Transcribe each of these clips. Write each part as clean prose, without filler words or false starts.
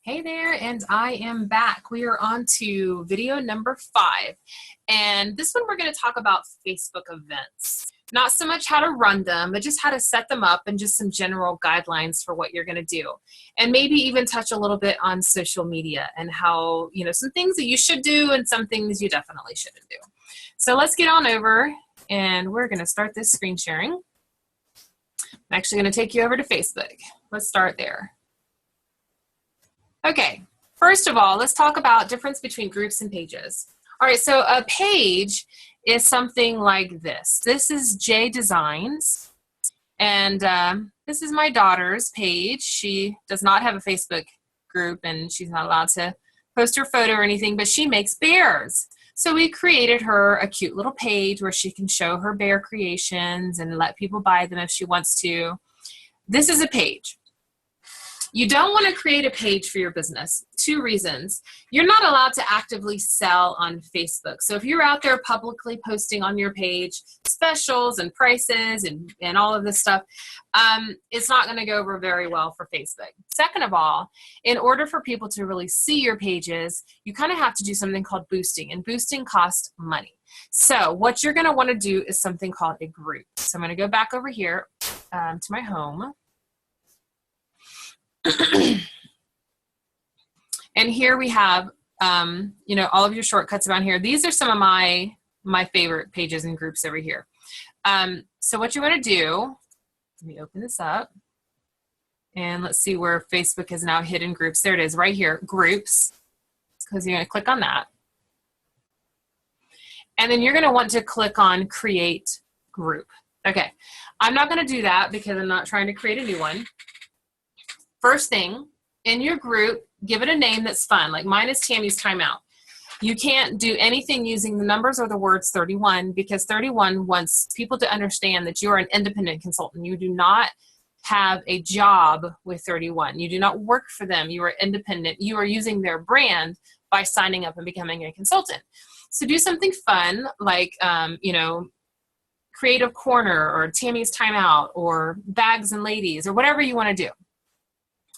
Hey there, and I am back. We are on to video number 5, and this one we're going to talk about Facebook events. Not so much how to run them, but just how to set them up and just some general guidelines for what you're going to do. And maybe even touch a little bit on social media and how, some things that you should do and some things you definitely shouldn't do. So let's get on over, and we're going to start this screen sharing. I'm actually going to take you over to Facebook. Let's start there. Okay, first of all, let's talk about difference between groups and pages. All right, so a page is something like this. This is J Designs, and this is my daughter's page. She does not have a Facebook group, and she's not allowed to post her photo or anything, but she makes bears. So we created her a cute little page where she can show her bear creations and let people buy them if she wants to. This is a page. You don't want to create a page for your business. 2 reasons. You're not allowed to actively sell on Facebook. So if you're out there publicly posting on your page specials and prices and all of this stuff, it's not going to go over very well for Facebook. Second of all, in order for people to really see your pages, you kind of have to do something called boosting, and boosting costs money. So what you're going to want to do is something called a group. So I'm going to go back over here to my home. And here we have, all of your shortcuts around here. These are some of my favorite pages and groups over here. So what you want to do, let me open this up. And let's see where Facebook is now hidden groups. There it is right here, groups, because you're going to click on that. And then you're going to want to click on create group. Okay, I'm not going to do that because I'm not trying to create a new one. First thing, in your group, give it a name that's fun. Like mine is Tammy's Timeout. You can't do anything using the numbers or the words 31 because 31 wants people to understand that you are an independent consultant. You do not have a job with 31. You do not work for them. You are independent. You are using their brand by signing up and becoming a consultant. So do something fun like, Creative Corner or Tammy's Timeout or Bags and Ladies or whatever you want to do.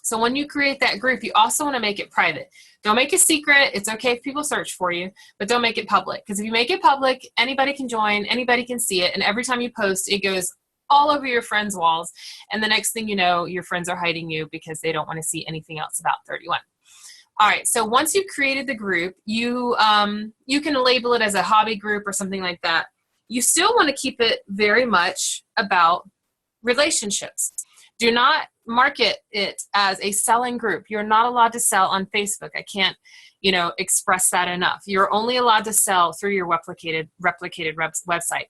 So when you create that group, you also want to make it private. Don't make it secret. It's okay if people search for you, but don't make it public. Because if you make it public, anybody can join, anybody can see it, and every time you post, it goes all over your friends' walls. And the next thing you know, your friends are hiding you because they don't want to see anything else about 31. All right, so once you've created the group, you can label it as a hobby group or something like that. You still want to keep it very much about relationships. Do not market it as a selling group. You're not allowed to sell on Facebook. I can't, express that enough. You're only allowed to sell through your replicated website.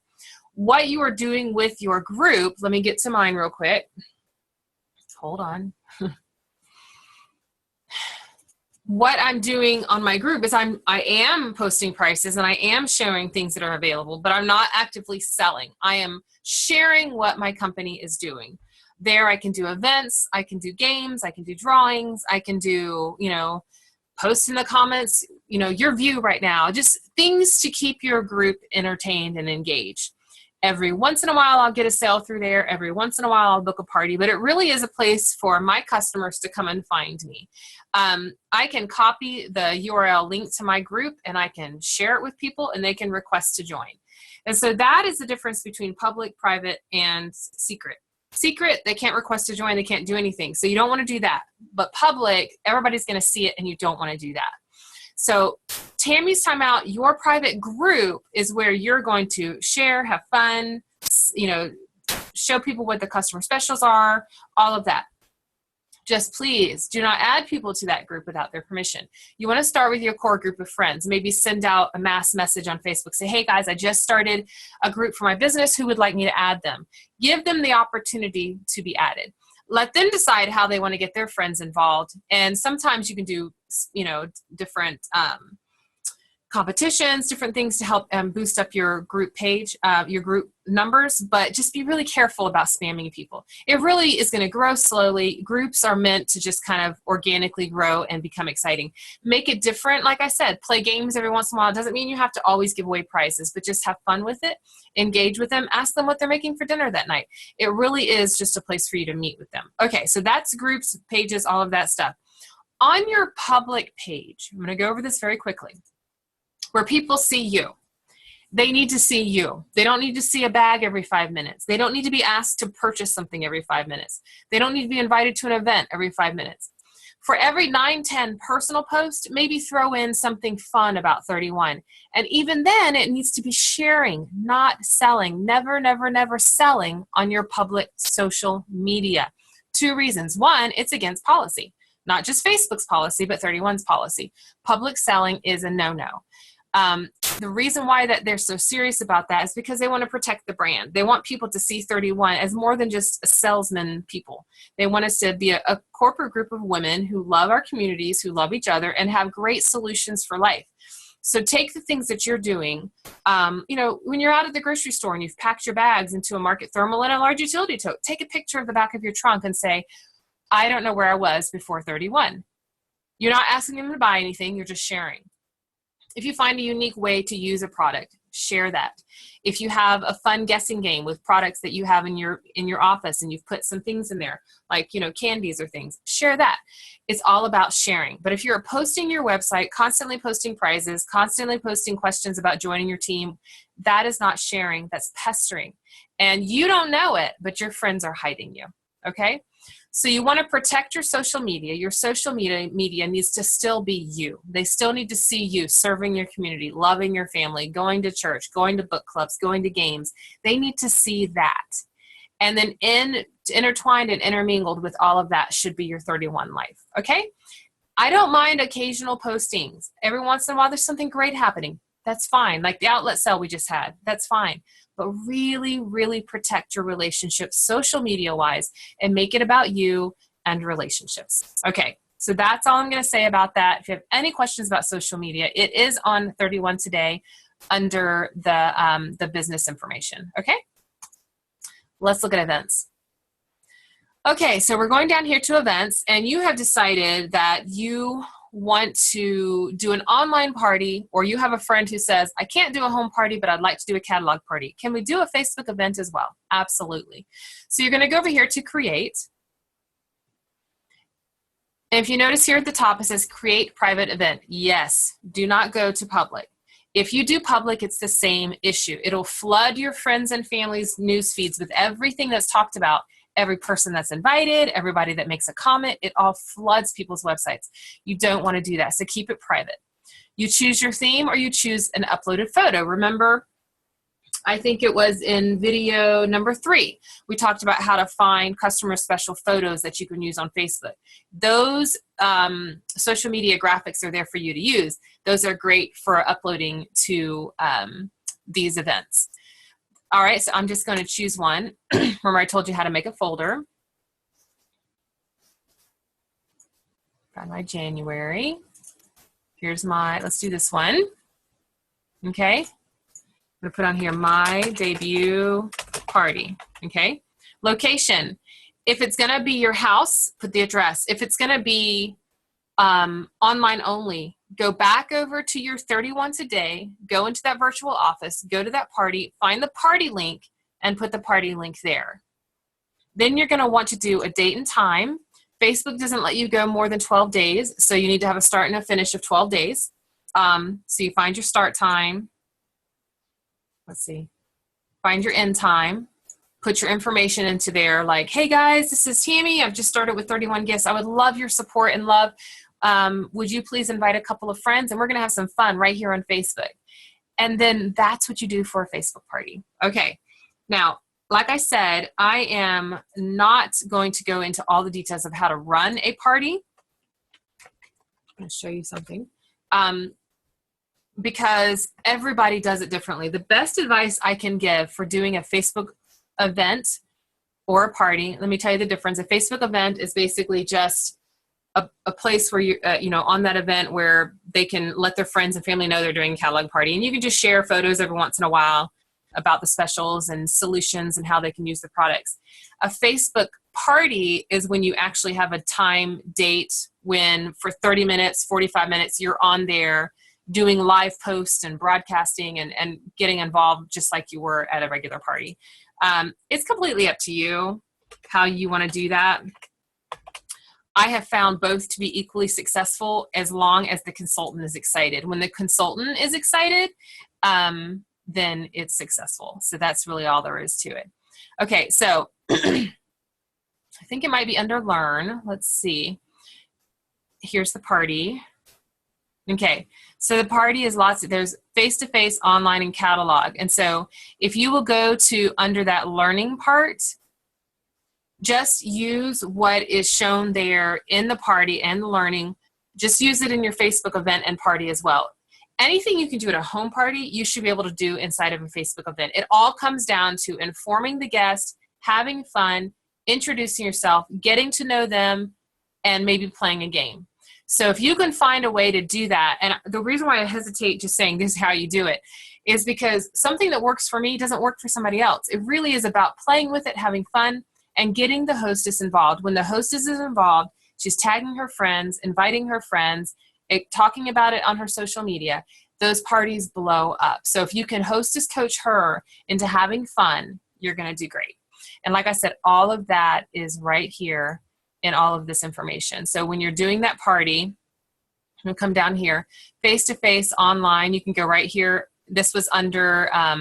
What you are doing with your group, let me get to mine real quick. Hold on. What I'm doing on my group is I am posting prices and I am showing things that are available, but I'm not actively selling. I am sharing what my company is doing. There I can do events, I can do games, I can do drawings, I can do, post in the comments, your view right now, just things to keep your group entertained and engaged. Every once in a while I'll get a sale through there, every once in a while I'll book a party, but it really is a place for my customers to come and find me. I can copy the URL link to my group and I can share it with people and they can request to join. And so that is the difference between public, private, and secret. Secret, they can't request to join, they can't do anything. So you don't want to do that. But public, everybody's going to see it and you don't want to do that. So Tammy's Timeout, your private group is where you're going to share, have fun, show people what the customer specials are, all of that. Just please do not add people to that group without their permission. You want to start with your core group of friends. Maybe send out a mass message on Facebook. Say, hey guys, I just started a group for my business. Who would like me to add them? Give them the opportunity to be added. Let them decide how they want to get their friends involved. And sometimes you can do, different competitions, different things to help boost up your group page, your group numbers, but just be really careful about spamming people. It really is going to grow slowly. Groups are meant to just kind of organically grow and become exciting. Make it different. Like I said, play games every once in a while. It doesn't mean you have to always give away prizes, but just have fun with it. Engage with them. Ask them what they're making for dinner that night. It really is just a place for you to meet with them. Okay, so that's groups, pages, all of that stuff. on your public page, I'm going to go over this very quickly, where people see you. They need to see you. They don't need to see a bag every 5 minutes. They don't need to be asked to purchase something every 5 minutes. They don't need to be invited to an event every 5 minutes. For every 9, 10 personal post, maybe throw in something fun about 31. And even then, it needs to be sharing, not selling. Never, never, never selling on your public social media. 2 reasons. 1, it's against policy. Not just Facebook's policy, but 31's policy. Public selling is a no-no. The reason why that they're so serious about that is because they want to protect the brand. They want people to see 31 as more than just a salesman people. They want us to be a corporate group of women who love our communities, who love each other, and have great solutions for life. So take the things that you're doing. When you're out at the grocery store and you've packed your bags into a Market Thermal and a large utility tote, take a picture of the back of your trunk and say, I don't know where I was before 31. You're not asking them to buy anything. You're just sharing. If you find a unique way to use a product, share that. If you have a fun guessing game with products that you have in your office and you've put some things in there, like, candies or things, share that. It's all about sharing. But if you're posting your website, constantly posting prizes, constantly posting questions about joining your team, that is not sharing, that's pestering. And you don't know it, but your friends are hiding you, okay? So you want to protect your social media. Your social media needs to still be you. They still need to see you serving your community, loving your family, going to church, going to book clubs, going to games. They need to see that. And then intertwined and intermingled with all of that should be your 31 life, okay? I don't mind occasional postings. Every once in a while, there's something great happening. That's fine. Like the outlet sale we just had. That's fine. But really, really protect your relationships social media-wise and make it about you and relationships. Okay, so that's all I'm going to say about that. If you have any questions about social media, it is on 31 today under the business information. Okay, let's look at events. Okay, so we're going down here to events, and you have decided that you want to do an online party, or you have a friend who says, I can't do a home party, but I'd like to do a catalog party. Can we do a Facebook event as well? Absolutely. So you're going to go over here to create. And if you notice here at the top, it says create private event. Yes, do not go to public. If you do public, it's the same issue. It'll flood your friends and family's news feeds with everything that's talked about. Every person that's invited, everybody that makes a comment, it all floods people's websites. You don't want to do that, so keep it private. You choose your theme or you choose an uploaded photo. Remember, I think it was in video number 3, we talked about how to find customer special photos that you can use on Facebook. Those social media graphics are there for you to use. Those are great for uploading to these events. All right, so I'm just going to choose one. Remember, I told you how to make a folder. Got my January. Here's let's do this one. Okay. I'm going to put on here my debut party. Okay. Location. If it's going to be your house, put the address. If it's going to be online only, go back over to your 31 today, go into that virtual office, go to that party, find the party link, and put the party link there. Then you're going to want to do a date and time. Facebook doesn't let you go more than 12 days, so you need to have a start and a finish of 12 days. So you find your start time. Let's see. Find your end time. Put your information into there like, hey guys, this is Tammy. I've just started with 31 gifts. I would love your support and love. Would you please invite a couple of friends, and we're going to have some fun right here on Facebook. And then that's what you do for a Facebook party. Okay. Now, like I said, I am not going to go into all the details of how to run a party. I'm going to show you something. Because everybody does it differently. The best advice I can give for doing a Facebook event or a party, let me tell you the difference. A Facebook event is basically just a place where you on that event where they can let their friends and family know they're doing a catalog party, and you can just share photos every once in a while about the specials and solutions and how they can use the products. A Facebook party is when you actually have a time date when for 30 minutes, 45 minutes, you're on there doing live posts and broadcasting and getting involved just like you were at a regular party. It's completely up to you how you want to do that. I have found both to be equally successful as long as the consultant is excited. When the consultant is excited, then it's successful. So that's really all there is to it. Okay, so I think it might be under Learn. Let's see. Here's the party. Okay, so the party is there's face-to-face, online, and catalog. And so if you will go to under that learning part, just use what is shown there in the party and the learning. Just use it in your Facebook event and party as well. Anything you can do at a home party, you should be able to do inside of a Facebook event. It all comes down to informing the guest, having fun, introducing yourself, getting to know them, and maybe playing a game. So if you can find a way to do that, and the reason why I hesitate just saying this is how you do it is because something that works for me doesn't work for somebody else. It really is about playing with it, having fun, and getting the hostess involved. When the hostess is involved, she's tagging her friends, inviting her friends, talking about it on her social media. Those parties blow up. So if you can hostess coach her into having fun, you're going to do great. And like I said, all of that is right here in all of this information. So when you're doing that party, I'm going to come down here, face-to-face, online, you can go right here. This was under, I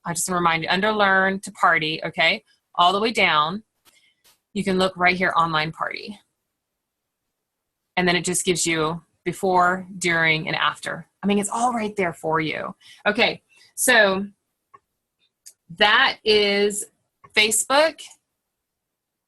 just want to remind you, under Learn to Party, okay? All the way down, you can look right here, online party. And then it just gives you before, during, and after. I mean, it's all right there for you. Okay, so that is Facebook,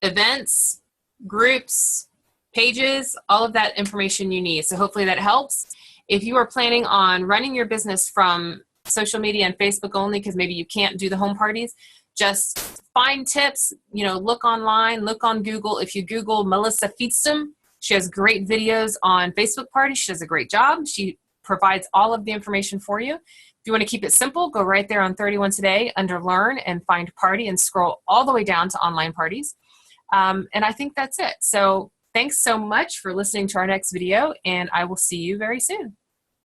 events, groups, pages, all of that information you need. So hopefully that helps. If you are planning on running your business from social media and Facebook only, because maybe you can't do the home parties, just find tips, look online, look on Google. If you Google Melissa Feetstum, she has great videos on Facebook parties. She does a great job. She provides all of the information for you. If you want to keep it simple, go right there on 31 Today under Learn and find Party and scroll all the way down to online parties. And I think that's it. So thanks so much for listening to our next video, and I will see you very soon.